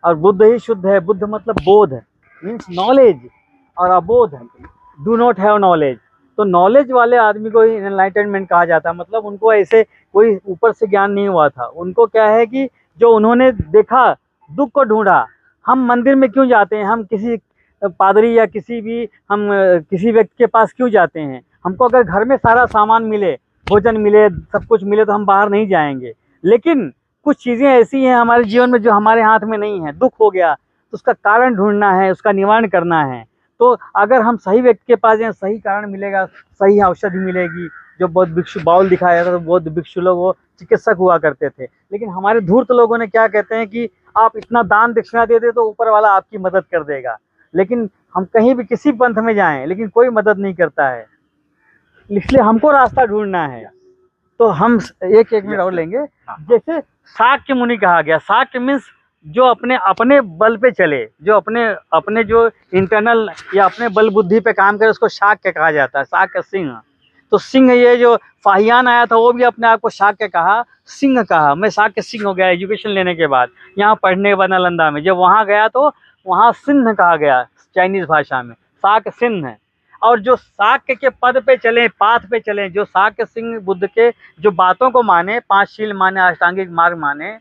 और बुद्ध ही शुद्ध है। बुद्ध मतलब बोध, मीन्स नॉलेज, और अबोध डू नॉट हैव नॉलेज। तो नॉलेज वाले आदमी को ही एनलाइटनमेंट कहा जाता है। मतलब उनको ऐसे कोई ऊपर से ज्ञान नहीं हुआ था, उनको क्या है कि जो उन्होंने देखा, दुख को ढूंढा। हम मंदिर में क्यों जाते हैं, हम किसी पादरी या किसी भी हम किसी व्यक्ति के पास क्यों जाते हैं? हमको अगर घर में सारा सामान मिले, भोजन मिले, सब कुछ मिले तो हम बाहर नहीं जाएंगे। लेकिन कुछ चीज़ें ऐसी हैं हमारे जीवन में जो हमारे हाथ में नहीं है। दुख हो गया तो उसका कारण ढूंढना है, उसका निवारण करना है। तो अगर हम सही व्यक्ति के पास जाएं, सही कारण मिलेगा, सही औषधि मिलेगी। जो बौद्ध भिक्षु बाउल दिखाया था, तो बौद्ध भिक्षु लोग वो चिकित्सक हुआ करते थे। लेकिन हमारे धूर्त लोगों ने क्या कहते हैं कि आप इतना दान दक्षिणा दे दे तो ऊपर वाला आपकी मदद कर देगा। लेकिन हम कहीं भी किसी पंथ में जाएं, लेकिन कोई मदद नहीं करता है। इसलिए हमको रास्ता ढूंढना है। तो हम एक मिनट और लेंगे। जैसे शाक्य मुनि कहा गया, शाक्य मीन्स जो अपने अपने बल पे चले, जो अपने अपने जो इंटरनल या अपने बल बुद्धि पे काम करे, उसको शाक्य कहा जाता है। शाक्य सिंह, तो सिंह, ये जो फाहियान आया था वो भी अपने आप को शाक्य कहा, सिंह कहा। मैं शाक्य सिंह हो गया एजुकेशन लेने के बाद, यहाँ पढ़ने के बाद नालंदा में। जब वहाँ गया तो वहाँ सिंह कहा गया चाइनीज भाषा में, शाक्य सिंह है। और जो शाक्य के पद पे चले, पाथ पे चले, जो शाक्य सिंह बुद्ध के जो बातों को माने, 5 शील माने, अष्टांगिक मार्ग माने,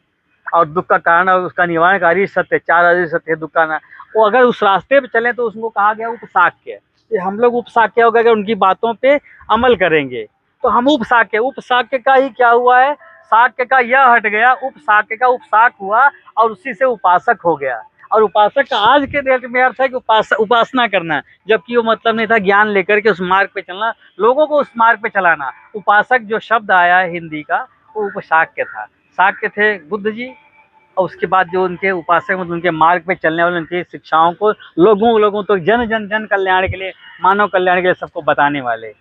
और दुख का कारण और उसका निवारणकारी सत्य, 4 अरिय सत्य, दुख का ना, वो अगर उस रास्ते पे चले तो उसको कहा गया उपशाक्य। ये हम लोग उपशाक्य हो गए अगर उनकी बातों पे अमल करेंगे तो हम उपशाक्य। उपशाक्य का ही क्या हुआ है, शाक्य का यह हट गया, उपशाक्य का उपशाक हुआ और उसी से उपासक हो गया। और उपासक का आज के डेट में अर्थ है कि उपासना करना, जबकि वो मतलब नहीं था ज्ञान लेकर के उस मार्ग पे चलना, लोगों को उस मार्ग पे चलाना। उपासक जो शब्द आया है हिंदी का, वो उपशाक्य था। शाक्य थे बुद्ध जी, और उसके बाद जो उनके उपासक मतलब उनके मार्ग पे चलने वाले, उनकी शिक्षाओं को लोगों तो जन कल्याण के लिए, मानव कल्याण के लिए सबको बताने वाले।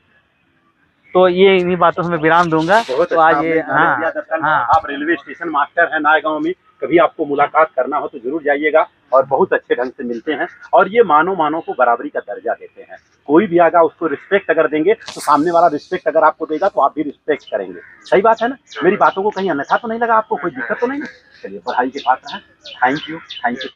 तो ये इन्हीं बातों से मैं विराम दूंगा। तो आज ये आप रेलवे स्टेशन मास्टर हैं नायगांव में, कभी आपको मुलाकात करना हो तो जरूर जाइएगा, और बहुत अच्छे ढंग से मिलते हैं। और ये मानव को बराबरी का दर्जा देते हैं। कोई भी आएगा उसको रिस्पेक्ट अगर देंगे तो सामने वाला रिस्पेक्ट अगर आपको देगा तो आप भी रिस्पेक्ट करेंगे। सही बात है ना? मेरी बातों को कहीं अन्यथा तो नहीं लगा आपको? कोई दिक्कत तो नहीं? चलिए, पढ़ाई के पास रहें। Thank you.